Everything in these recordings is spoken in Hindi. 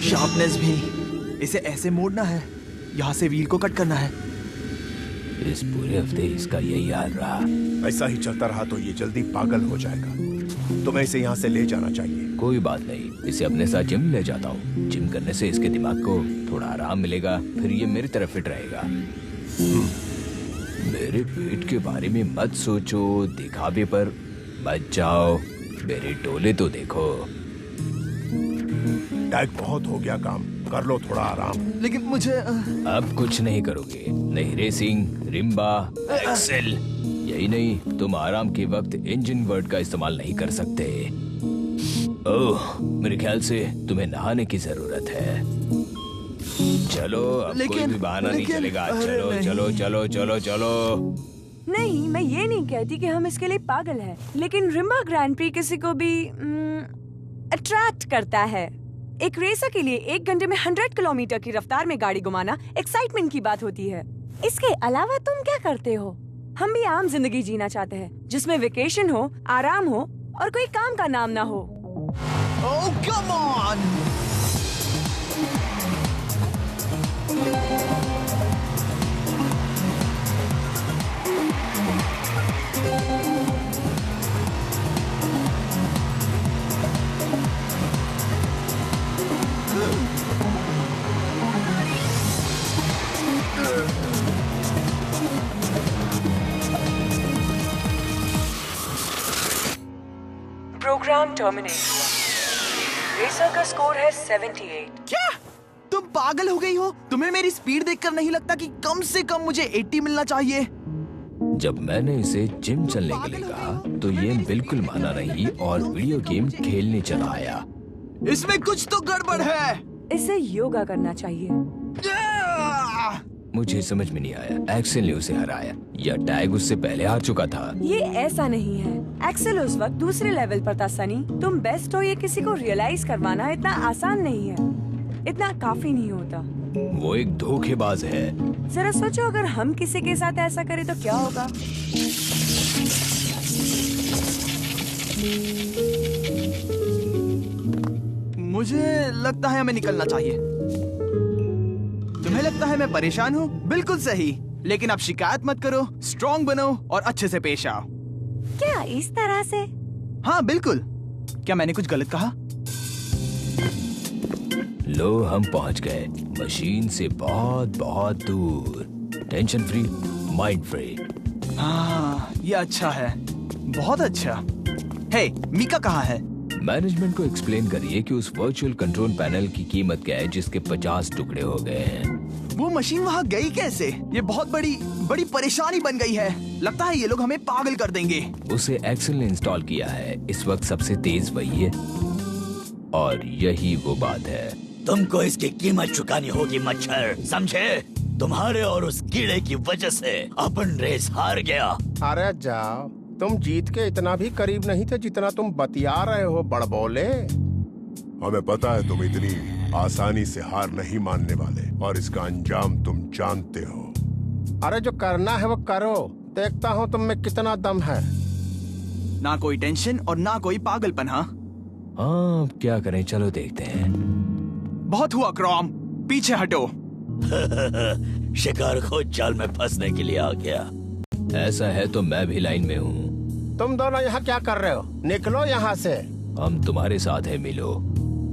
शार्पनेस भी। इसे ऐसे मोड़ना है, यहाँ से व्हील को कट करना है। इस पूरे हफ्ते इसका यही हाल रहा। ऐसा ही चलता रहा तो ये जल्दी पागल हो जाएगा। तुम्हें इसे यहाँ से ले जाना चाहिए। कोई बात नहीं, इसे अपने साथ जिम ले जाता हूँ। जिम करने से इसके दिमाग को थोड़ा आराम मिलेगा, फिर ये मेरी तरफ फिट रहेगा। मेरे पेट के बारे में मत सोचो, दिखावे पर मत जाओ, मेरे टोले तो देखो। टैग बहुत हो गया काम, कर लो थोड़ा आराम। लेकिन मुझे अब कुछ नहीं करोगे, नहीं रेसिंग, रिम्बा, एक्सेल। यही नहीं, तुम आराम के वक्त इंजन वर्ड का इस्तेमाल नहीं कर सकते। ओह, मेरे ख्याल से तुम्हें नहाने की जरूरत है। चलो, अब कोई भी बहाना नहीं चलेगा। चलो चलो चलो चलो चलो। नहीं, मैं ये नहीं कहती कि हम इसके लिए पागल हैं, लेकिन रिम्बा ग्रैंड प्री किसी को भी अट्रैक्ट करता है। एक रेसर के लिए 1 घंटे में 100 किलोमीटर की रफ्तार में गाड़ी घुमाना एक्साइटमेंट की बात होती है। इसके अलावा तुम क्या करते हो? हम भी आम जिंदगी जीना चाहते हैं, जिसमें वेकेशन हो, आराम हो और कोई काम का नाम ना हो। Oh come on. Program terminate. Racer का स्कोर है 78। क्या तुम पागल हो गई हो? तुम्हें मेरी स्पीड देखकर नहीं लगता कि कम से कम मुझे 80 मिलना चाहिए? जब मैंने इसे जिम चलने के लिए कहा तो ये बिल्कुल माना नहीं और वीडियो गेम खेलने चला आया। इसमें कुछ तो गड़बड़ है। इसे योगा करना चाहिए। मुझे समझ में नहीं आया, एक्सेल ने उसे हराया या टैग उससे पहले हार चुका था। ये ऐसा नहीं है, एक्सेल उस वक्त दूसरे लेवल पर था। सनी, तुम बेस्ट हो ये किसी को रियलाइज करवाना इतना आसान नहीं है, इतना काफी नहीं होता। वो एक धोखेबाज है। जरा सोचो, अगर हम किसी के साथ ऐसा करें तो क्या होगा? मुझे लगता है हमें निकलना चाहिए। तुम्हें लगता है मैं परेशान हूँ? बिल्कुल सही, लेकिन अब शिकायत मत करो, स्ट्रॉन्ग बनो और अच्छे से पेश आओ। क्या इस तरह से? हाँ बिल्कुल। क्या मैंने कुछ गलत कहा? लो, हम पहुंच गए मशीन से बहुत बहुत दूर। Tension free, mind free. हाँ, ये अच्छा है, बहुत अच्छा। हे, मीका कहाँ है? मैनेजमेंट को एक्सप्लेन करिए कि उस वर्चुअल कंट्रोल पैनल की कीमत क्या है जिसके 50 टुकड़े हो गए हैं। वो मशीन वहाँ गई कैसे? ये बहुत बड़ी परेशानी बन गई है। लगता है ये लोग हमें पागल कर देंगे। उसे एक्सेल ने इंस्टॉल किया है। इस वक्त सबसे तेज वही है और यही वो बात है। तुमको इसकी कीमत चुकानी होगी मच्छर, समझे? तुम्हारे और उस कीड़े की वजह से अपन रेस हार गया। अरे जाओ, तुम जीत के इतना भी करीब नहीं थे जितना तुम बतिया रहे हो बड़बोले। हमें पता है तुम इतनी आसानी से हार नहीं मानने वाले और इसका अंजाम तुम जानते हो। अरे जो करना है वो करो, देखता हूँ तुम में कितना दम है। ना कोई टेंशन और ना कोई पागलपन। हाँ, अब क्या करें, चलो देखते हैं। बहुत हुआ क्रॉम, पीछे हटो। शिकार को जाल में फंसने के लिए आ गया। ऐसा है तो मैं भी लाइन में हूँ। तुम दोनों यहाँ क्या कर रहे हो? निकलो यहाँ से। हम तुम्हारे साथ है मिलो।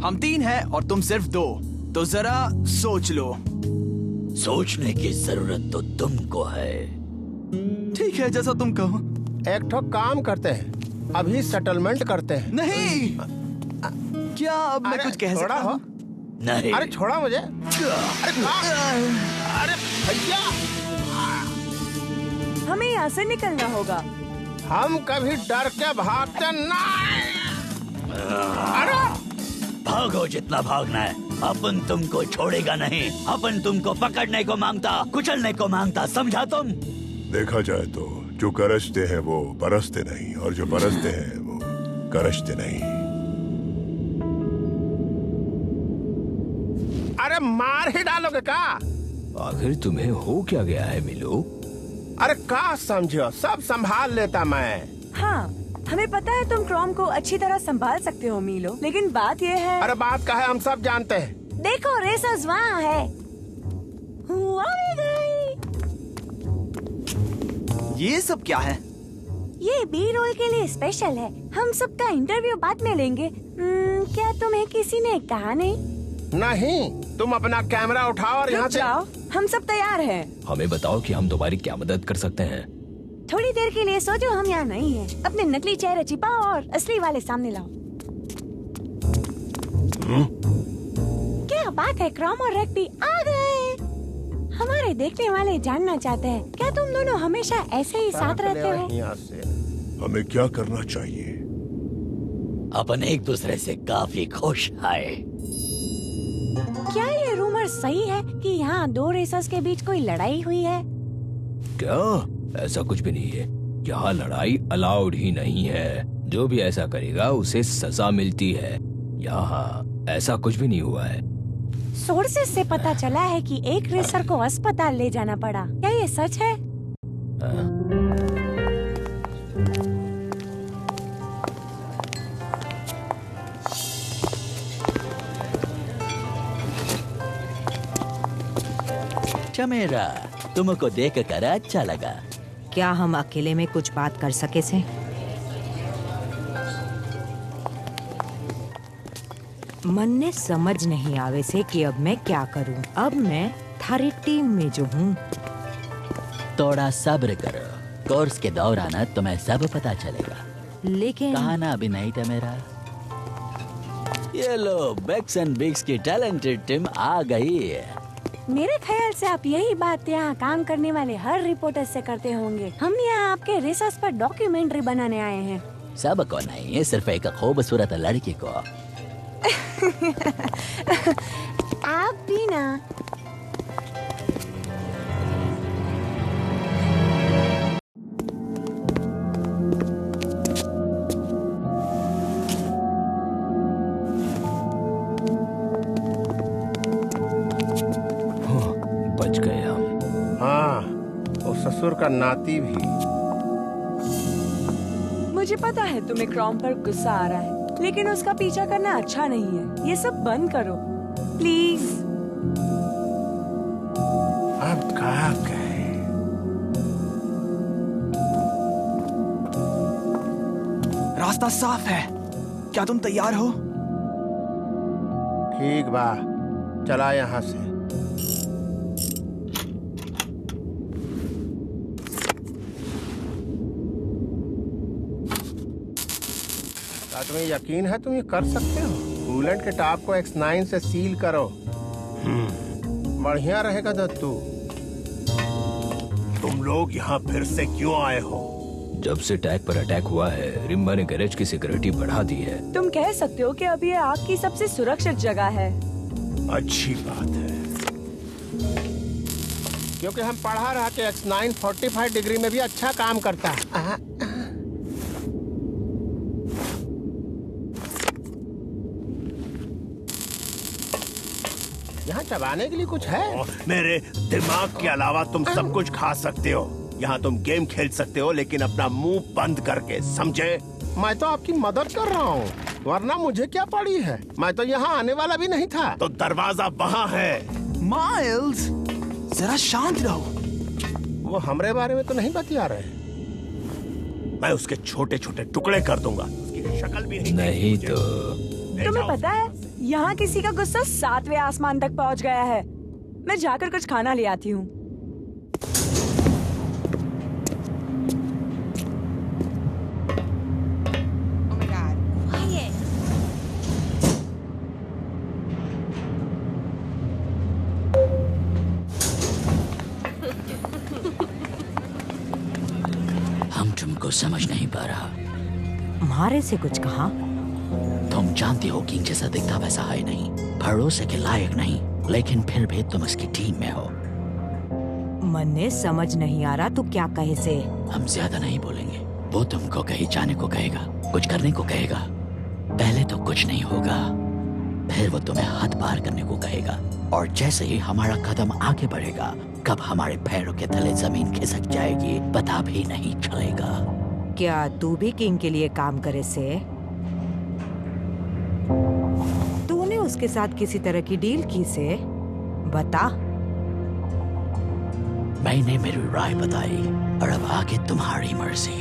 हम 3 हैं और तुम सिर्फ 2, तो जरा सोच लो। सोचने की जरूरत तो तुमको है। ठीक है, जैसा तुम कहो। एक ठो काम करते हैं, अभी सेटलमेंट करते हैं। नहीं, क्या अब मैं कुछ कह सकता हूँ? नहीं। अरे छोड़ा मुझे। अरे भैया, हमें यहाँ से निकलना होगा। हम कभी डर के भागते नहीं। अरे भागो जितना भागना है, अपन तुमको छोड़ेगा नहीं। अपन तुमको पकड़ने को मांगता, कुचलने को मांगता, समझा तुम? देखा जाए तो जो गरजते हैं वो बरसते नहीं और जो बरसते हैं वो गरजते नहीं। अरे मार ही डालोगे का? आखिर तुम्हें हो क्या गया है मिलो? अरे का समझो, सब संभाल लेता मैं। हाँ, हमें पता है तुम क्रॉम को अच्छी तरह संभाल सकते हो मीलो, लेकिन बात ये है। अरे बात का है, हम सब जानते हैं। देखो रेसर्स वहाँ है। वो भी गई। ये सब क्या है? ये बी रोल के लिए स्पेशल है। हम सबका इंटरव्यू बाद में लेंगे। क्या तुम्हें किसी ने कहा नहीं? नहीं, तुम अपना कैमरा उठाओ और यहाँ रुक से जाओ, हम सब तैयार हैं। हमें बताओ कि हम तुम्हारी क्या मदद कर सकते हैं। थोड़ी देर के लिए सोचो हम यहाँ नहीं हैं। अपने नकली चेहरे छिपाओ और असली वाले सामने लाओ। क्या बात है, क्रॉम और रेक्टी आ गए। हमारे देखने वाले जानना चाहते हैं, क्या तुम दोनों हमेशा ऐसे ही साथ रहते हो? यहाँ से हमें क्या करना चाहिए? अपन एक दूसरे से काफी खुश आए। क्या ये रूमर सही है कि यहाँ दो रेसर्स के बीच कोई लड़ाई हुई है? क्या? ऐसा कुछ भी नहीं है। यहाँ लड़ाई अलाउड ही नहीं है। जो भी ऐसा करेगा उसे सजा मिलती है। यहाँ ऐसा कुछ भी नहीं हुआ है। सोर्सेस से पता चला है कि एक रेसर को अस्पताल ले जाना पड़ा। क्या ये सच है? चमेरा, तुमको देख कर अच्छा लगा। क्या हम अकेले में कुछ बात कर सके से? मन ने समझ नहीं आवे से कि अब मैं क्या करूं। अब मैं थारी टीम में जो हूँ। थोड़ा सब्र करो, कोर्स के दौरान तुम्हें सब पता चलेगा। लेकिन कहाना अभी नहीं था मेरा। ये लो, बेक्स एंड बिग्स की टैलेंटेड टीम आ गई है। मेरे ख्याल से आप यही बात यहाँ काम करने वाले हर रिपोर्टर से करते होंगे। हम यहाँ आपके रेसर्स पर डॉक्यूमेंट्री बनाने आए हैं। सबको नहीं, सिर्फ एक खूबसूरत लड़की को। आप भी ना। बच गए हम। हाँ, और ससुर का नाती भी। मुझे पता है तुम्हें क्रॉम पर गुस्सा आ रहा है, लेकिन उसका पीछा करना अच्छा नहीं है। ये सब बंद करो प्लीज। अब कहाँ गए? रास्ता साफ है। क्या तुम तैयार हो? ठीक बा, चला यहाँ से। क्या तुम्हें यकीन है तुम ये कर सकते हो? कूलेंट के टॉप को X9 से सील करो। बढ़िया रहेगा दत्तू। तुम लोग यहाँ फिर से क्यों आए हो? जब से टैग पर अटैक हुआ है, रिम्बा ने गैरेज की सिक्योरिटी बढ़ा दी है। तुम कह सकते हो कि अब ये आग की सबसे सुरक्षित जगह है। अच्छी बात है। क्योंकि हम पढ़ा रहा कि X9 45 डिग्री में भी अच्छा काम करता है। यहाँ चबाने के लिए कुछ है? मेरे दिमाग के अलावा तुम सब कुछ खा सकते हो। यहाँ तुम गेम खेल सकते हो, लेकिन अपना मुंह बंद करके, समझे? मैं तो आपकी मदद कर रहा हूँ, वरना मुझे क्या पड़ी है? मैं तो यहाँ आने वाला भी नहीं था। तो दरवाजा वहाँ है। माइल्स, जरा शांत रहो। वो हमरे बारे में तो नहीं बतिया रहे। मैं उसके छोटे छोटे टुकड़े कर दूंगा। उसकी शक्ल भी नहीं मुझे। तो ले तुम्हें जाओ। पता है यहाँ किसी का गुस्सा 7वें आसमान तक पहुँच गया है। मैं जाकर कुछ खाना ले आती हूँ। हम तुमको समझ नहीं पा रहा। मारे से कुछ कहा? तुम जानती हो कि जैसा दिखता वैसा है नहीं, भरोसे के लायक नहीं, लेकिन फिर भी तुम उसकी टीम में हो। मन ने समझ नहीं आ रहा तू क्या कहे से। हम ज्यादा नहीं बोलेंगे। वो तुमको कहीं जाने को कहेगा, कुछ करने को कहेगा। पहले तो कुछ नहीं होगा, फिर वो तुम्हें हद पार करने को कहेगा, और जैसे ही हमारा कदम आगे बढ़ेगा, कब हमारे पैरों के तले जमीन खिसक जाएगी पता भी नहीं चलेगा। क्या तू भी किंग के लिए काम करे से? तूने उसके साथ किसी तरह की डील की से? बता। मैंने मेरी राय बताई और अब आगे तुम्हारी मर्जी।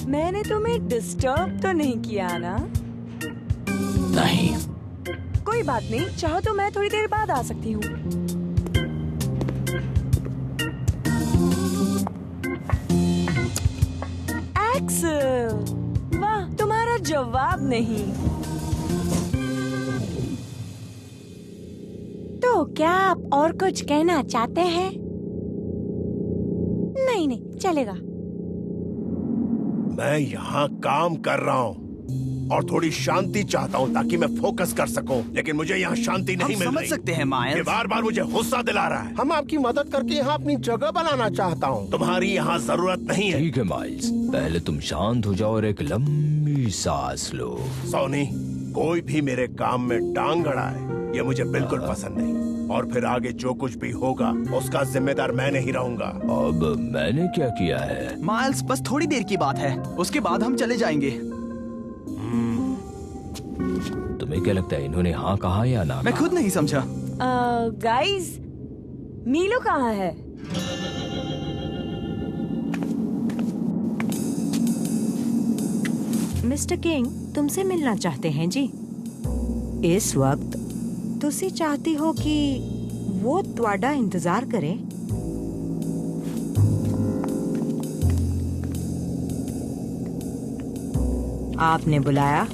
मैंने तुम्हें डिस्टर्ब तो नहीं किया ना? नहीं। कोई बात नहीं, चाहो तो मैं थोड़ी देर बाद आ सकती हूँ। एक्सेल, वाह, तुम्हारा जवाब नहीं। तो क्या आप और कुछ कहना चाहते हैं? नहीं नहीं, चलेगा। मैं यहाँ काम कर रहा हूँ और थोड़ी शांति चाहता हूँ ताकि मैं फोकस कर सकूं, लेकिन मुझे यहाँ शांति नहीं मिल समझ रही। सकते हैं ये माइल्स। बार बार मुझे गुस्सा दिला रहा है। हम आपकी मदद करके यहाँ अपनी जगह बनाना चाहता हूँ। तुम्हारी यहाँ जरूरत नहीं है। ठीक है माइल्स, पहले तुम शांत हो जाओ और एक लंबी सांस लो। सोनी, कोई भी मेरे काम में टांग अड़ाए ये मुझे बिल्कुल पसंद नहीं, और फिर आगे जो कुछ भी होगा उसका जिम्मेदार मैं नहीं रहूंगा। अब मैंने क्या किया है? माइल्स, बस थोड़ी देर की बात है, उसके बाद हम चले जाएंगे। तुम्हें क्या लगता है इन्होंने हाँ कहा या ना? मैं खुद नहीं समझा। गाइस, मीलो कहाँ है? मिस्टर किंग तुमसे मिलना चाहते हैं जी। इस वक्त तुसी चाहती हो कि वो त्वाडा इंतजार करे? आपने बुलाया?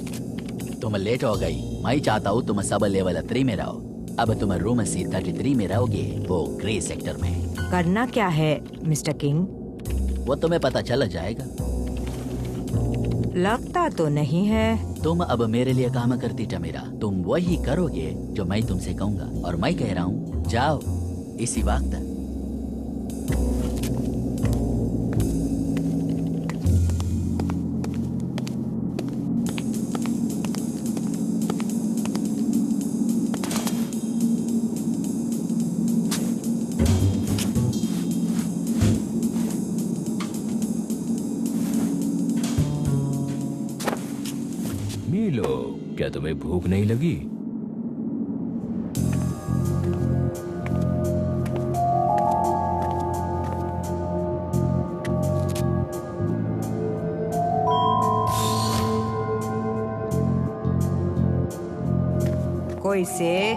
तुम लेट हो गई। मैं चाहता हूँ तुम सब लेवल 3 में रहो। अब तुम रूम C33 में रहोगे, वो ग्रे सेक्टर में। करना क्या है मिस्टर किंग? वो तुम्हें पता चल जाएगा। लगता तो नहीं है। तुम अब मेरे लिए काम करती टमीरा। तुम वही करोगे जो मैं तुमसे कहूँगा, और मैं कह रहा हूँ जाओ इसी वक्त। मीलो, क्या तुम्हें भूख नहीं लगी? कोई से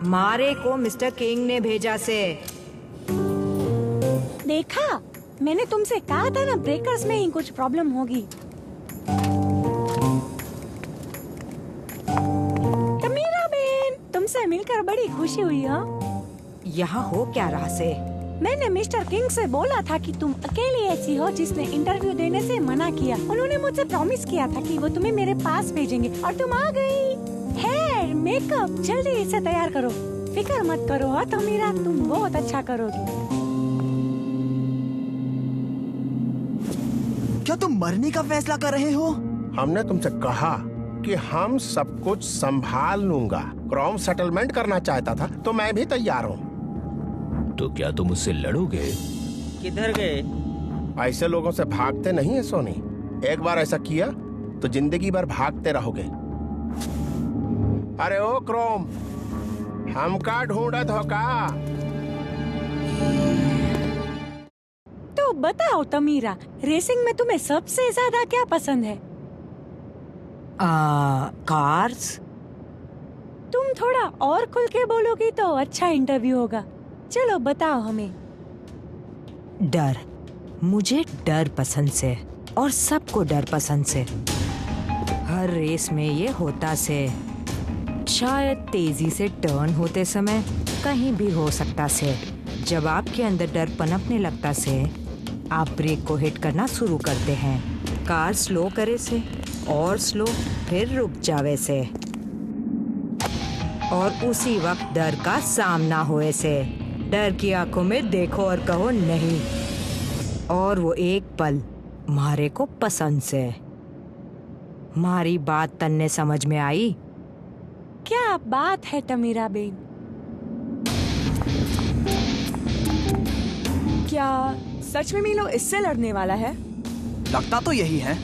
मारे को मिस्टर किंग ने भेजा से। देखा, मैंने तुमसे कहा था ना, ब्रेकर्स में ही कुछ प्रॉब्लम होगी। तमीरा बेन, तुमसे मिलकर बड़ी खुशी हुई। हाँ, यहाँ हो क्या रहा से? मैंने मिस्टर किंग से बोला था कि तुम अकेली ऐसी हो जिसने इंटरव्यू देने से मना किया। उन्होंने मुझसे प्रॉमिस किया था कि वो तुम्हें मेरे पास भेजेंगे, और तुम आ गई। हेयर, मेकअप, जल्दी इसे तैयार करो। फिक्र मत करो। हाँ तमीरा, तुम बहुत अच्छा करोगी। क्या तुम मरने का फैसला कर रहे हो? हमने तुमसे कहा कि हम सब कुछ संभाल लूंगा। क्रॉम सेटलमेंट करना चाहता था तो मैं भी तैयार हूँ। तो क्या तुम उससे लड़ोगे? किधर गए? ऐसे लोगों से भागते नहीं है सोनी। एक बार ऐसा किया तो जिंदगी भर भागते रहोगे। अरे ओ क्रोम, हमका ढूंढत हो का? तो बताओ तमीरा, रेसिंग में तुम्हें सबसे ज्यादा क्या पसंद है? कार्स। तुम थोड़ा और खुल के बोलोगी तो अच्छा इंटरव्यू होगा। चलो बताओ हमें। डर। मुझे डर पसंद से, और सबको डर पसंद से। हर रेस में ये होता से। शायद तेजी से टर्न होते समय कहीं भी हो सकता से। जब आपके अंदर डर पनपने लगता से, आप ब्रेक को हिट करना शुरू करते हैं। कार स्लो करे से, और स्लो, फिर रुक जावे से, और उसी वक्त डर का सामना होए से। डर की आंखों में देखो और कहो नहीं, और वो एक पल मारे को पसंद से। मारी बात तन्ने समझ में आई? क्या बात है तमीरा बेन। क्या सच में मीलो इससे लड़ने वाला है? लगता तो यही है।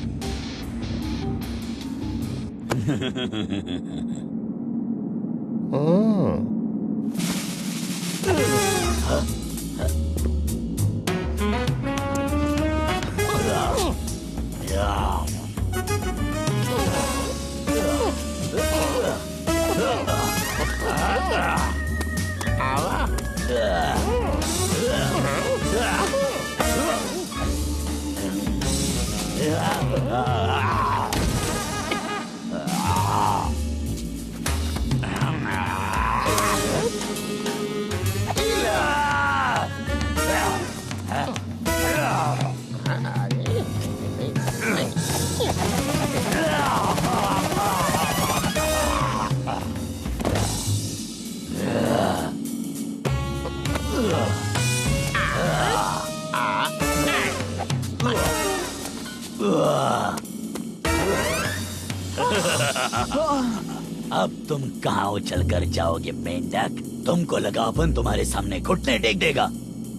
अब तुम कहाँ उछल कर जाओगे मेंढक? तुमको लगा अपन तुम्हारे सामने घुटने टेक देगा?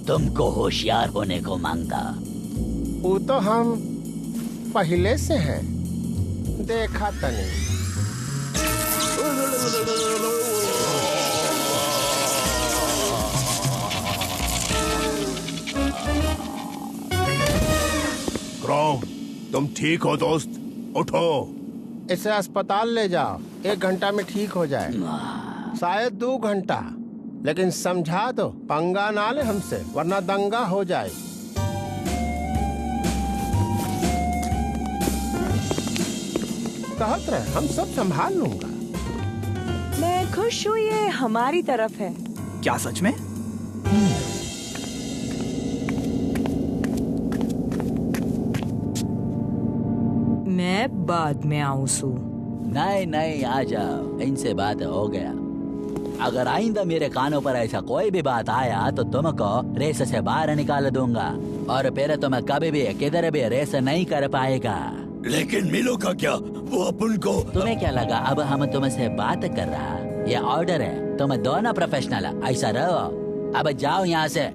तुमको होशियार होने को मांगता। वो तो हम पहले से हैं, देखा तनी। क्रोम, तुम ठीक हो दोस्त? उठो। इसे अस्पताल ले जाओ, 1 घंटा में ठीक हो जाए, शायद 2 घंटा। लेकिन समझा दो, पंगा ना ले हमसे, वरना दंगा हो जाए। कहत रहे हम सब संभाल लूंगा। मैं खुश हूँ ये हमारी तरफ है। क्या सच में? मैं बाद में आऊँ सू। नहीं नहीं, आ जाओ, इनसे बात हो गया। अगर आइंदा मेरे कानों पर ऐसा कोई भी बात आया तो तुमको रेस से बाहर निकाल दूंगा, और फिर तुम कभी भी किधर भी रेस नहीं कर पाएगा। लेकिन मिलो का क्या? वो अपन को। तुम्हें क्या लगा अब हम तुमसे बात कर रहा? ये ऑर्डर है, तुम दोनों प्रोफेशनल, ऐसा रहो। अब जाओ यहाँ से।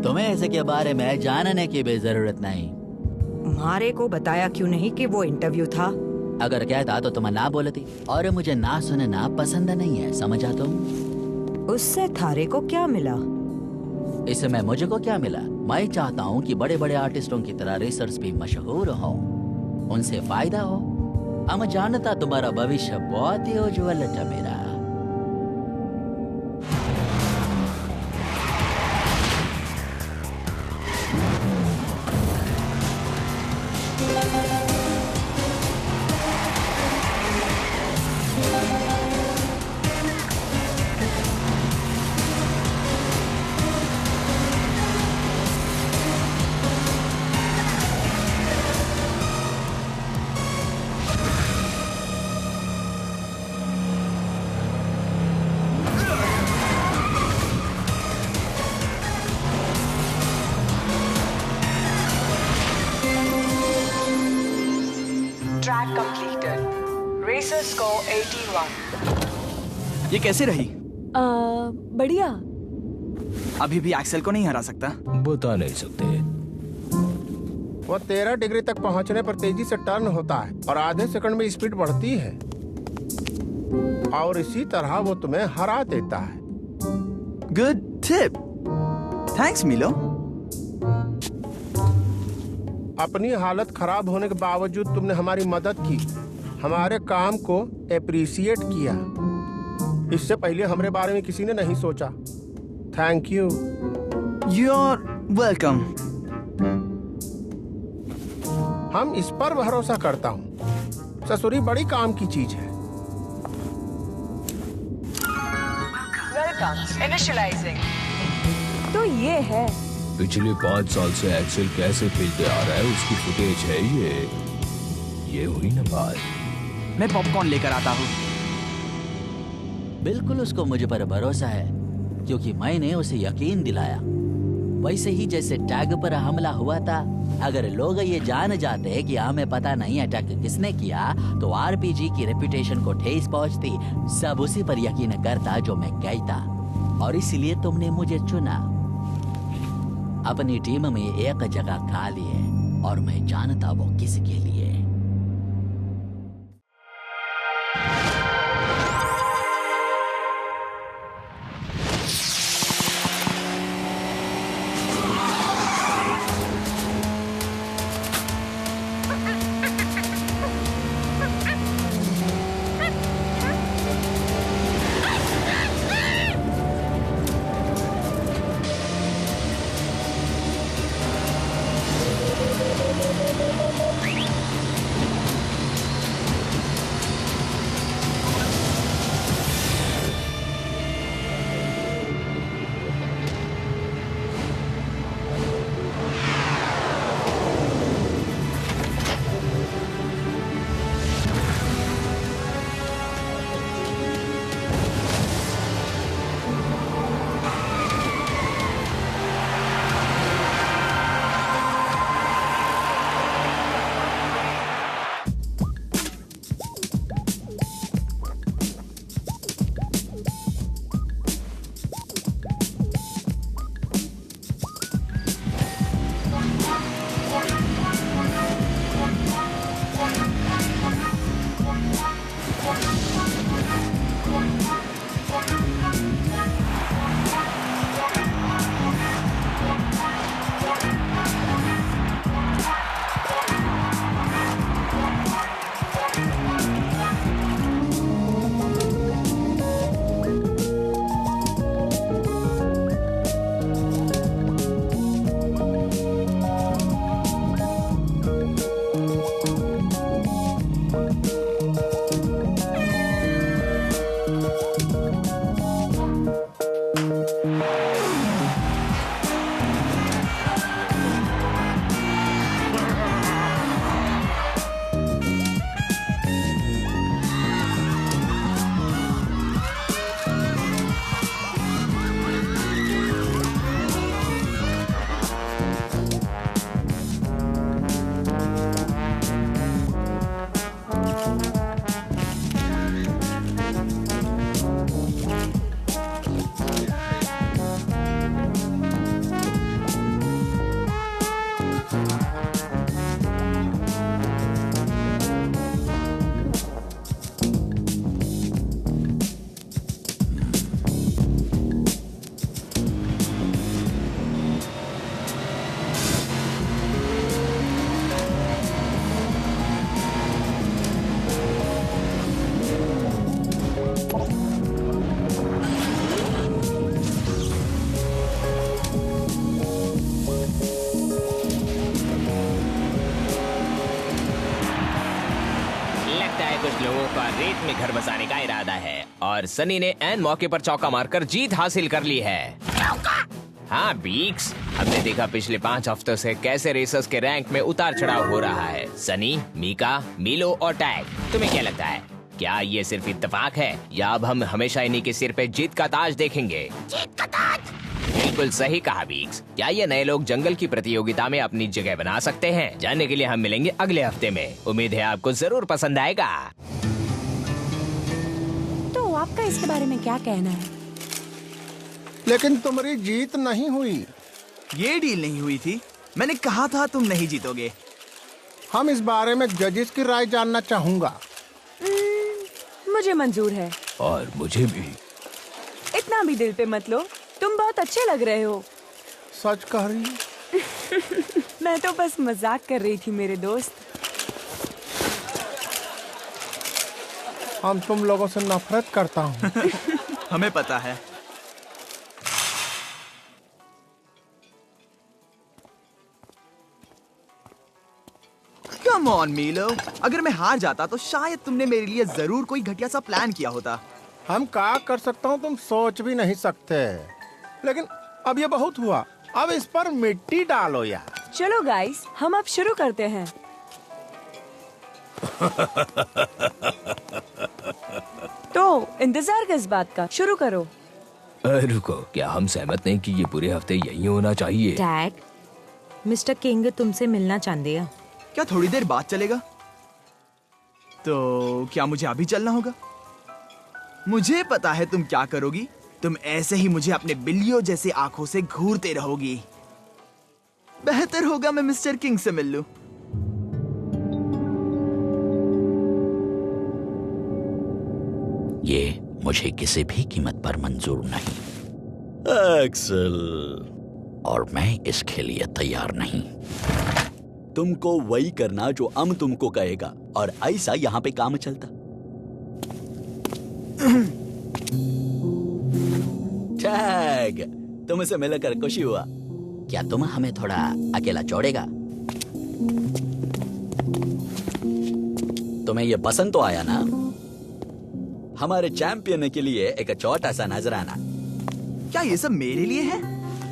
तुम्हें इसके बारे में जानने की भी जरूरत नहीं। मारे को बताया क्यों नहीं कि वो इंटरव्यू था? अगर कहता तो तुम ना बोलती, और मुझे ना सुनना पसंद नहीं है, समझा तुम? उससे थारे को क्या मिला? इसमें मुझको क्या मिला? मैं चाहता हूँ कि बड़े बड़े आर्टिस्टों की तरह रेसर्स भी मशहूर हो, उनसे फायदा हो। हम जानता तुम्हारा भविष्य बहुत ही उज्जवल है मेरा। Track completed. Racer score 81। ये कैसे रही? बढ़िया। अभी भी एक्सेल को नहीं हरा सकता। बता नहीं सकते। वो 13 डिग्री तक पहुंचने पर तेजी से टर्न होता है और आधे सेकंड में स्पीड बढ़ती है, और इसी तरह वो तुम्हें हरा देता है। गुड टिप, थैंक्स मिलो। अपनी हालत खराब होने के बावजूद तुमने हमारी मदद की, हमारे काम को एप्रिसिएट किया। इससे पहले हमारे बारे में किसी ने नहीं सोचा। Thank you. You are welcome. हम इस पर भरोसा करता हूँ। ससुरी बड़ी काम की चीज है। वेलकम। इनिशियलाइजिंग। तो ये है। पिछले 5 साल से एक्सेल कैसे खेलते आ रहा है उसकी फुटेज है ये हुई ना बात। मैं पॉपकॉर्न लेकर आता हूँ। बिल्कुल उसको मुझ पर भरोसा है, क्योंकि मैंने उसे यकीन दिलाया। वैसे ही जैसे टैग पर हमला हुआ था, अगर लोग ये जान जाते कि हमें पता नहीं अटैक किसने किया तो आरपीजी की रेपुटेशन को ठेस पहुंचती। सब उसी पर यकीन करता जो मैं कहता। और इसलिए तुमने मुझे चुना। अपनी टीम में एक जगह खाली है और मैं जानता वो किसके लिए। कुछ लोगों का रेत में घर बसाने का इरादा है और सनी ने ऐन मौके पर चौका मारकर जीत हासिल कर ली है। हाँ बीक्स, हमने देखा पिछले 5 हफ्तों से कैसे रेसर्स के रैंक में उतार चढ़ाव हो रहा है। सनी, मीका, मिलो और टैग, तुम्हें क्या लगता है, क्या ये सिर्फ इत्तेफाक है या अब हम हमेशा इन्हीं के सिर पे जीत का ताज देखेंगे? जीत का ताज? बिल्कुल सही कहा बीक्स। क्या ये नए लोग जंगल की प्रतियोगिता में अपनी जगह बना सकते हैं? जानने के लिए हम मिलेंगे अगले हफ्ते में। उम्मीद है आपको जरूर पसंद आएगा। तो आपका इसके बारे में क्या कहना है? लेकिन तुम्हारी जीत नहीं हुई। ये डील नहीं हुई थी, मैंने कहा था तुम नहीं जीतोगे। हम इस बारे में जजेस की राय जानना चाहूंगा। मुझे मंजूर है। और मुझे भी। इतना भी दिल पे मत लो, तुम बहुत अच्छे लग रहे हो। सच कह रही है? मैं तो बस मजाक कर रही थी मेरे दोस्त। हम तुम लोगों से नफरत करता हूँ। हमें पता है। कम ऑन मीलो, अगर मैं हार जाता तो शायद तुमने मेरे लिए जरूर कोई घटिया सा प्लान किया होता। हम क्या कर सकता हूँ तुम सोच भी नहीं सकते। लेकिन अब ये बहुत हुआ, अब इस पर मिट्टी डालो यार। चलो गाइस, हम अब शुरू करते हैं। तो इंतजार किस बात का, शुरू करो। रुको, क्या हम सहमत नहीं कि ये पूरे हफ्ते यही होना चाहिए? टैग, मिस्टर किंग तुमसे मिलना चाहते हैं। क्या थोड़ी देर बाद चलेगा? तो क्या मुझे अभी चलना होगा? मुझे पता है तुम क्या करोगी। तुम ऐसे ही मुझे अपने बिल्लियों जैसे आंखों से घूरते रहोगी। बेहतर होगा मैं मिस्टर किंग से मिल लूं। ये मुझे किसी भी कीमत पर मंजूर नहीं। एक्सेल, और मैं इसके लिए तैयार नहीं। तुमको वही करना जो अम तुमको कहेगा, और ऐसा यहाँ पे काम चलता। टैग, तुमसे मिलकर खुशी हुआ। क्या तुम हमें थोड़ा अकेला छोड़ेगा? तुम्हें ये पसंद तो आया ना? हमारे चैंपियन के लिए एक छोटा सा नजराना। क्या ये सब मेरे लिए है?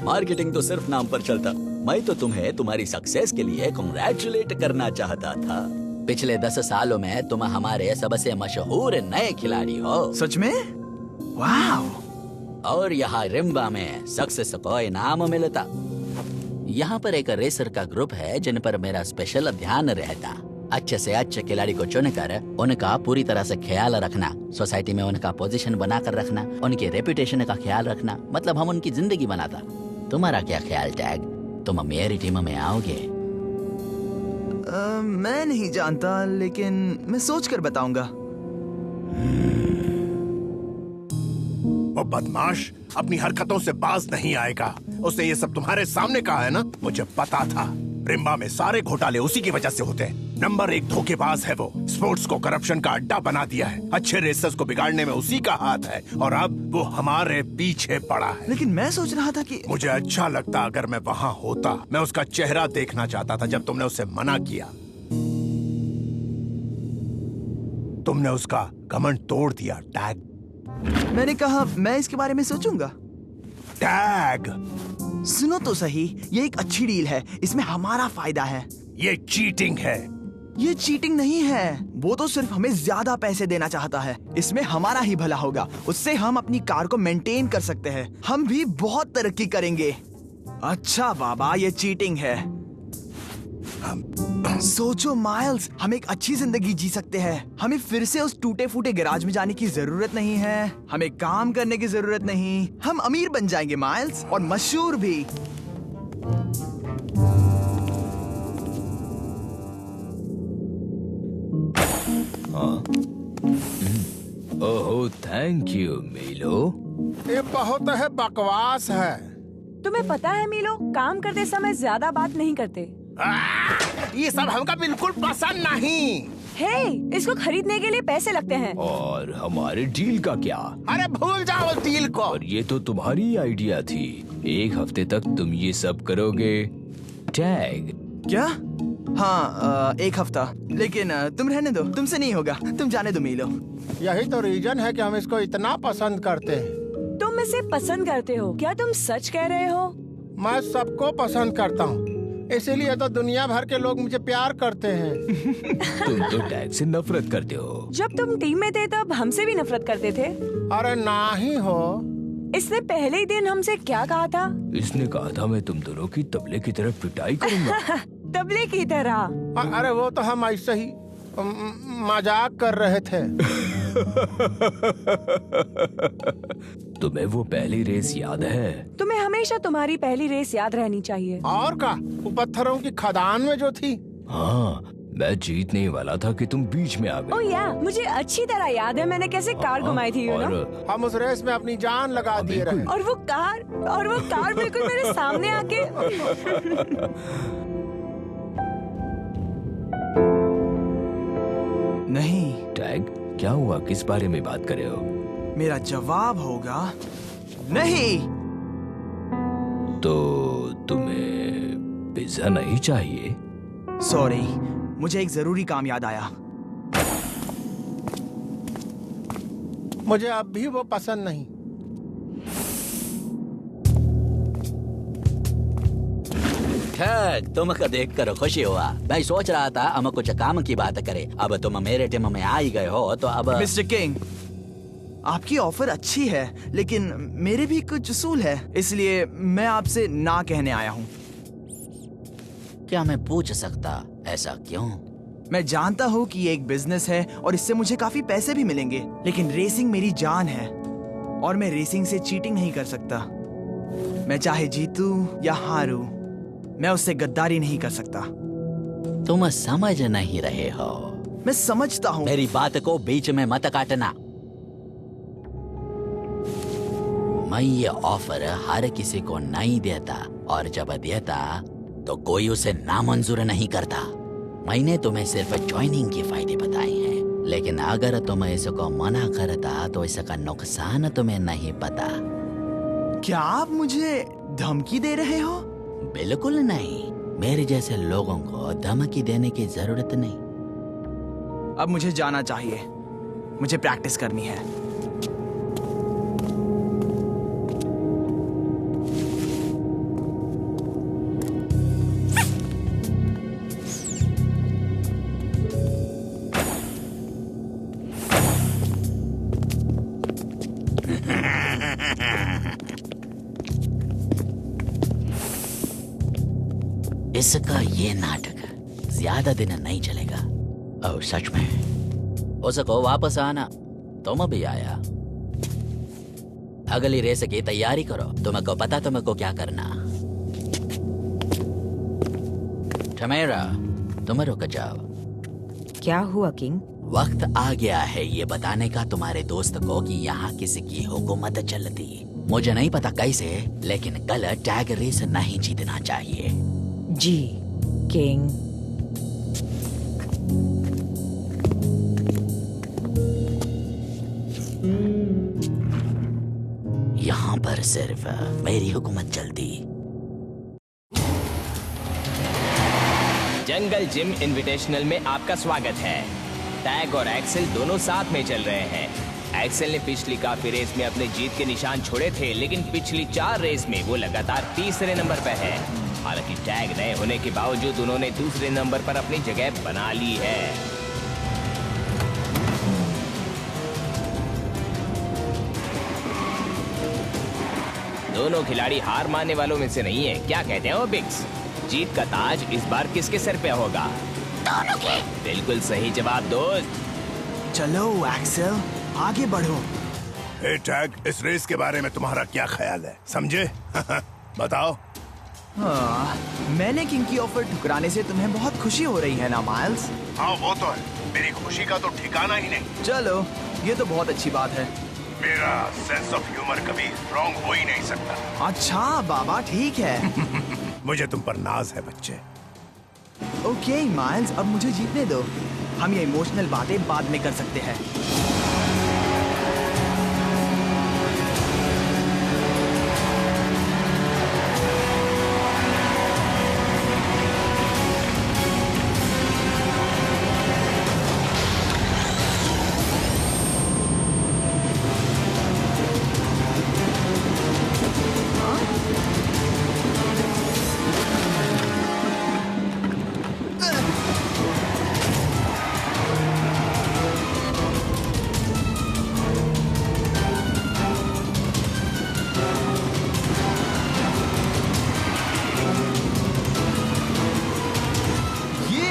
मार्केटिंग तो सिर्फ नाम पर चलता। मैं तो तुम्हें तुम्हारी सक्सेस के लिए कांग्रेचुलेट करना चाहता था। पिछले 10 सालों में तुम हमारे सबसे मशहूर नए खिलाड़ी हो। सच में? वाह! और यहाँ रिम्बा में सक्सेस को इनाम मिलता। यहाँ पर एक रेसर का ग्रुप है जिन पर मेरा स्पेशल ध्यान रहता। अच्छे से अच्छे खिलाड़ी को चुनकर उनका पूरी तरह से ख्याल रखना, सोसाइटी में उनका पोजीशन बनाकर रखना, उनके रेपुटेशन का ख्याल रखना, मतलब हम उनकी जिंदगी बनाता। तुम्हारा क्या ख्याल टैग? तुम मेरी टीम में आओगे? मैं नहीं जानता, लेकिन मैं सोच कर बताऊंगा। वो बदमाश अपनी हरकतों से बाज नहीं आएगा। उसने ये सब तुम्हारे सामने कहा है ना? मुझे पता था। रिम्बा में सारे घोटाले उसी की वजह से होते हैं। नंबर 1 धोखेबाज है वो। स्पोर्ट्स को करप्शन का अड्डा बना दिया है। अच्छे रेसर्स को बिगाड़ने में उसी का हाथ है, और अब वो हमारे पीछे पड़ा है। लेकिन मैं सोच रहा था कि मुझे अच्छा लगता अगर मैं वहाँ होता। मैं उसका चेहरा देखना चाहता था जब तुमने उसे मना किया। तुमने उसका घमंड तोड़ दिया टैग। मैंने कहा मैं इसके बारे में सोचूंगा। टैग, सुनो तो सही, ये एक अच्छी डील है। इसमें हमारा फायदा है। ये चीटिंग है। ये चीटिंग नहीं है। वो तो सिर्फ हमें ज्यादा पैसे देना चाहता है। इसमें हमारा ही भला होगा। उससे हम अपनी कार को मेंटेन कर सकते हैं। हम भी बहुत तरक्की करेंगे। अच्छा बाबा, ये चीटिंग है। सोचो माइल्स, हम एक अच्छी जिंदगी जी सकते हैं। हमें फिर से उस टूटे फूटे गैराज में जाने की जरूरत नहीं है। हमें काम करने की जरूरत नहीं। हम अमीर बन जाएंगे माइल्स, और मशहूर भी। ओहो, थैंक यू मीलो। ये बहुत है बकवास है। तुम्हें पता है मीलो, काम करते समय ज्यादा बात नहीं करते। ये सब हमका बिल्कुल पसंद नहीं। हे, इसको खरीदने के लिए पैसे लगते हैं। और हमारे डील का क्या? अरे भूल जाओ डील को। और ये तो तुम्हारी आइडिया थी। 1 हफ्ते तक तुम ये सब करोगे टैग? क्या? हाँ, 1 हफ्ता। लेकिन तुम रहने दो, तुमसे नहीं होगा। तुम जाने दो मीलो। यही तो रीजन है कि हम इसको इतना पसंद करते हैं। तुम इसे पसंद करते हो? क्या तुम सच कह रहे हो? मैं सबको पसंद करता हूँ, इसीलिए तो दुनिया भर के लोग मुझे प्यार करते हैं। तुम तो टैग से नफरत करते हो। जब तुम टीम में थे तब हमसे भी नफरत करते थे। अरे ना ही हो। इसने पहले ही दिन हमसे क्या कहा था? इसने कहा था मैं तुम दोनों की तबले की तरह पिटाई करूंगा। तबले की तरह? अरे वो तो हम ऐसे ही मजाक कर रहे थे। तुम्हें वो पहली रेस याद है? तुम्हें हमेशा तुम्हारी पहली रेस याद रहनी चाहिए। और का, वो पत्थरों की खदान में जो थी। हाँ, मैं जीतने ही वाला था कि तुम बीच में आ ओह गए। या, मुझे अच्छी तरह याद है मैंने कैसे कार घुमाई थी। और हम उस रेस में अपनी जान लगा दिए रहे। और वो कार बिल्कुल मेरे सामने आके। नहीं। टैग, क्या हुआ? किस बारे में बात कर रहे हो? मेरा जवाब होगा नहीं। तो तुम्हें पिज्जा नहीं चाहिए? सॉरी, मुझे एक जरूरी काम याद आया। मुझे अब भी वो पसंद नहीं। टैग, तुमको देखकर खुशी हुआ। मैं सोच रहा था हम कुछ काम की बात करें। अब तुम मेरे टीम में आ ही गए हो तो अब। मिस्टर किंग, आपकी ऑफर अच्छी है, लेकिन मेरे भी कुछ उसूल है, इसलिए मैं आपसे ना कहने आया हूँ। क्या मैं पूछ सकता ऐसा क्यों? मैं जानता हूँ कि ये एक बिजनेस है और इससे मुझे काफी पैसे भी मिलेंगे, लेकिन रेसिंग मेरी जान है। और मैं रेसिंग से चीटिंग नहीं कर सकता। मैं चाहे जीतूं या हारूं, मैं उससे गद्दारी नहीं कर सकता। तुम समझ नहीं रहे हो। मैं समझता हूँ। मेरी बात को बीच में मत काटना। मैं ये ऑफर हर किसी को नहीं देता, और जब देता तो कोई उसे नामंजूर नहीं करता। मैंने तुम्हें सिर्फ ज्वाइनिंग के फायदे बताए हैं, लेकिन अगर तुम इसको मना करता तो इसका नुकसान तुम्हें नहीं पता। क्या आप मुझे धमकी दे रहे हो? बिल्कुल नहीं। मेरे जैसे लोगों को धमकी देने की जरूरत नहीं। अब मुझे जाना चाहिए, मुझे प्रैक्टिस करनी है। इसका ये नाटक ज्यादा दिन नहीं चलेगा। ओह सच में? उसको वापस आना। तुम भी आया। अगली रेस की तैयारी करो। तुमको पता तुमको क्या करना। टमेरा, तुम रुक जाओ। क्या हुआ किंग? वक्त आ गया है ये बताने का तुम्हारे दोस्त को कि यहाँ किसी की हुकूमत चलती। मुझे नहीं पता कैसे, लेकिन कल टैग रेस नहीं जीतना चाहिए। जी किंग। यहाँ पर सिर्फ मेरी हुकूमत चलती। जंगल जिम इनविटेशनल में आपका स्वागत है। टैग और एक्सेल दोनों साथ में चल रहे हैं। एक्सेल ने पिछली काफी रेस में अपने जीत के निशान छोड़े थे, लेकिन पिछली 4 रेस में वो लगातार तीसरे नंबर पर है। हालांकि टैग नए होने के बावजूद उन्होंने दूसरे नंबर पर अपनी जगह बना ली है। दोनों खिलाड़ी हार मानने वालों में से नहीं है। क्या कहते हो बिग्स? जीत का ताज इस बार किसके सर पे होगा? दोनों के। बिल्कुल सही जवाब दोस्त। चलो एक्सेल, आगे बढ़ो। ए टैग, इस रेस के बारे में तुम्हारा क्या ख्याल है, समझे? बताओ। हाँ, मैंने किंग की ऑफर ठुकराने से तुम्हें बहुत खुशी हो रही है ना माइल्स? हाँ वो तो है, मेरी खुशी का तो ठिकाना ही नहीं। चलो, ये तो बहुत अच्छी बात है। मेरा सेंस ऑफ ह्यूमर कभी रॉन्ग हो ही नहीं सकता। अच्छा बाबा, ठीक है। मुझे तुम पर नाज है बच्चे। ओके माइल्स, अब मुझे जीतने दो। हम ये इमोशनल बातें बाद में कर सकते हैं।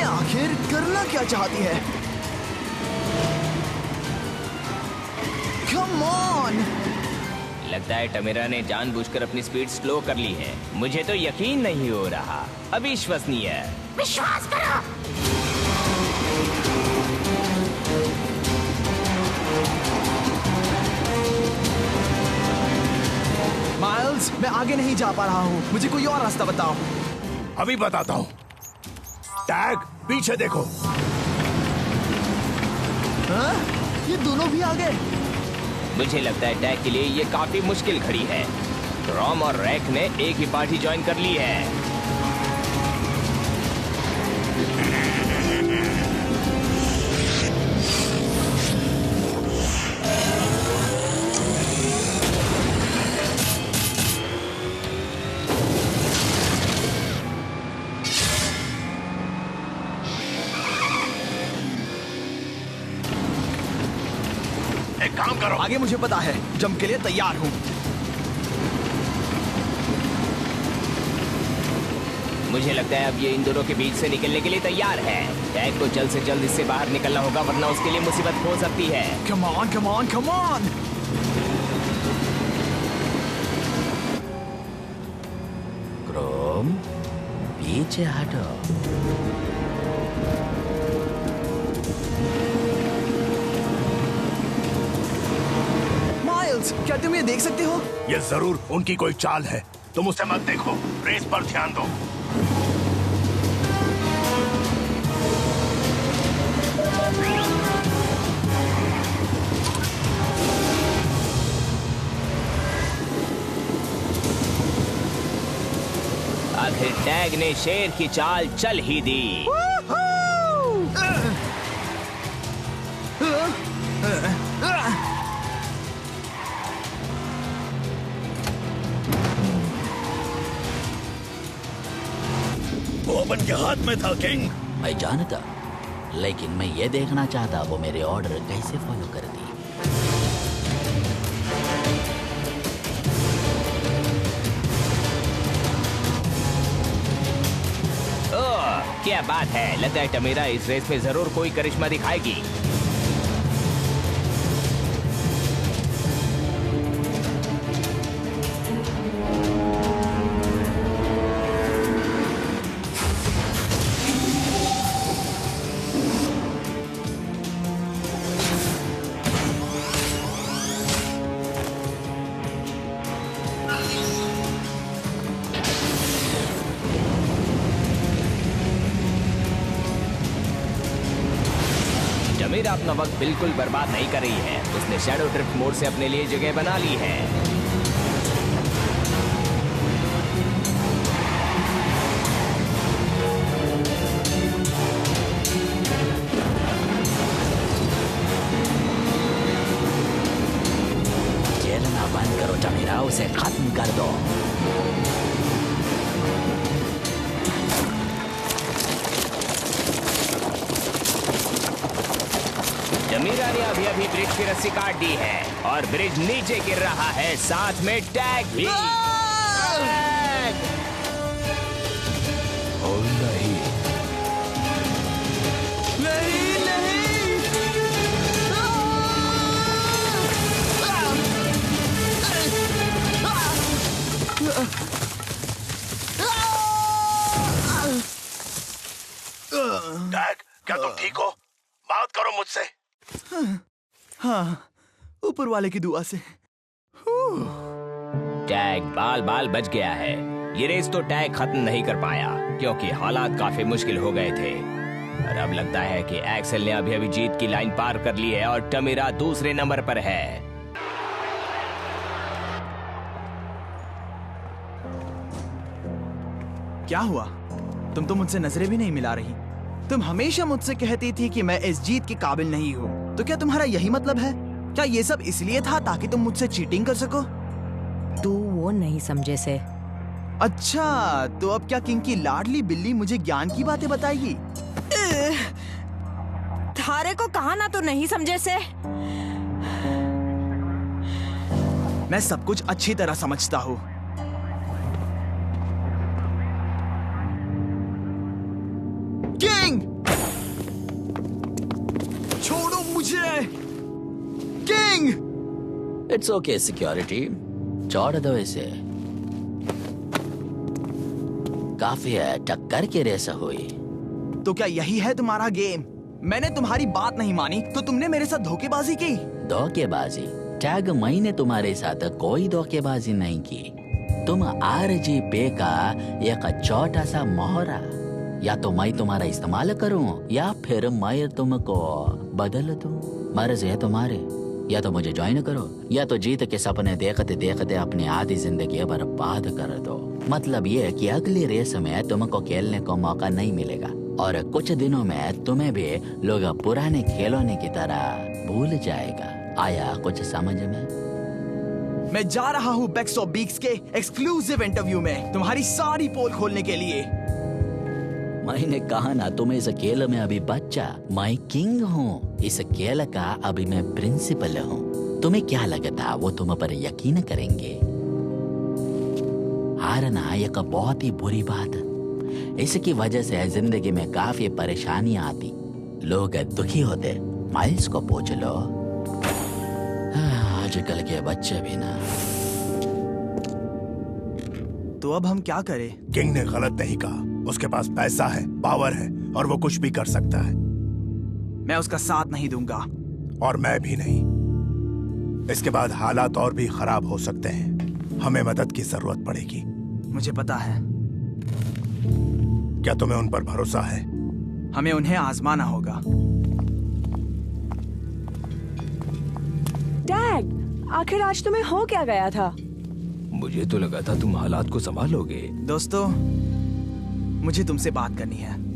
आखिर करना क्या चाहती है? Come on! लगता है टमेरा ने जानबूझकर अपनी स्पीड स्लो कर ली है। मुझे तो यकीन नहीं हो रहा। अविश्वसनीय। विश्वास करो। माइल्स, मैं आगे नहीं जा पा रहा हूँ। मुझे कोई और रास्ता बताओ। अभी बताता हूँ। टैग, पीछे देखो। हाँ? ये दोनों भी आ गए। मुझे लगता है टैग के लिए ये काफी मुश्किल घड़ी है। रॉम और रैक ने एक ही पार्टी ज्वाइन कर ली है। एक काम करो। आगे मुझे पता है, जंप के लिए तैयार हूँ। मुझे लगता है अब ये इन दोनों के बीच से निकलने के लिए तैयार है। टैग को जल्द से जल्द इससे बाहर निकलना होगा, वरना उसके लिए मुसीबत हो सकती है। Come on, come on, come on! पीछे हटो। माइल्स, क्या तुम ये देख सकते हो? ये जरूर उनकी कोई चाल है। तुम उसे मत देखो, रेस पर ध्यान दो। आखिर टैग ने शेर की चाल चल ही दी। वो अपन के हाथ में था किंग। मैं जानता, लेकिन मैं ये देखना चाहता वो मेरे ऑर्डर कैसे फॉलो करती। क्या बात है, लगता है टमीरा इस रेस में जरूर कोई करिश्मा दिखाएगी। टमीरा अपना वक्त बिल्कुल बर्बाद नहीं कर रही है। उसने शैडो ड्रिफ्ट मोड से अपने लिए जगह बना ली है। खेलना बंद करो टमीरा, उसे खत्म कर दो। टमीरा ने अभी ब्रिज की रस्सी काट दी है और ब्रिज नीचे गिर रहा है, साथ में टैग भी। ओ नहीं, नहीं, नहीं। टैग, क्या तुम ठीक हो? बात करो मुझसे। हाँ, ऊपर वाले की दुआ से। टैग बाल बाल बच गया है। ये रेस तो टैग खत्म नहीं कर पाया क्योंकि हालात काफी मुश्किल हो गए थे। और अब लगता है कि एक्सेल ने अभी जीत की लाइन पार कर ली है और टमीरा दूसरे नंबर पर है। क्या हुआ? तुम तो मुझसे नजरें भी नहीं मिला रही। तुम हमेशा मुझसे कहती थी कि मैं इस जीत के काबिल नहीं हूँ। तो क्या तुम्हारा यही मतलब है? क्या ये सब इसलिए था ताकि तुम मुझसे चीटिंग कर सको? तू वो नहीं समझे से। अच्छा, तो अब क्या किंग की लाडली बिल्ली मुझे ज्ञान की बातें बताएगी? थारे को कहा ना तो नहीं समझे से। मैं सब कुछ अच्छी तरह समझता हूँ। किंग! छोड़ो मुझे! किंग! इट्स ओके सिक्योरिटी, छोड़ दो इसे। काफी है, टक्कर की रेस हुई। तो क्या यही है तुम्हारा गेम? मैंने तुम्हारी बात नहीं मानी तो तुमने मेरे साथ धोखेबाजी की। धोखेबाजी? टैग, मैंने तुम्हारे साथ कोई धोखेबाजी नहीं की। तुम RGP का एक छोटा सा मोहरा। या तो मैं तुम्हारा इस्तेमाल करूं या फिर मैं तुमको बदल दूं। मर्ज है तुम्हारे। या तो मुझे ज्वाइन करो या तो जीत के सपने देखते देखते अपनी आधी जिंदगी बर्बाद कर दो। मतलब ये कि अगली रेस में तुमको खेलने को मौका नहीं मिलेगा और कुछ दिनों में तुम्हें भी लोग पुराने खिलौने की तरह भूल जाएगा। आया कुछ समझ में? मैं जा रहा हूँ बेक्स ऑफ बीक्स के एक्सक्लूसिव इंटरव्यू में तुम्हारी सारी पोल खोलने के लिए। मैंने कहा ना, तुम इस खेल में अभी बच्चा, मैं किंग हूँ। इस खेल का अभी मैं प्रिंसिपल हूँ। तुम्हें क्या लगता वो तुम पर यकीन करेंगे? हारना एक बहुत ही बुरी बात है। इसकी वजह से जिंदगी में काफी परेशानियां आती, लोग दुखी होते। माइल्स को पूछ लो। आजकल के बच्चे भी ना। तो अब हम क्या करें? किंग ने गलत नहीं कहा। उसके पास पैसा है, पावर है और वो कुछ भी कर सकता है। मैं उसका साथ नहीं दूंगा। और मैं भी नहीं। इसके बाद हालात और भी खराब हो सकते हैं। हमें मदद की जरूरत पड़ेगी। मुझे पता है। क्या तुम्हें उन पर भरोसा है? हमें उन्हें आजमाना होगा। डैड, आखिर आज तुम्हें हो क्या गया था? मुझे तो लगा था तुम हालात को संभालोगे। दोस्तों, मुझे तुमसे बात करनी है।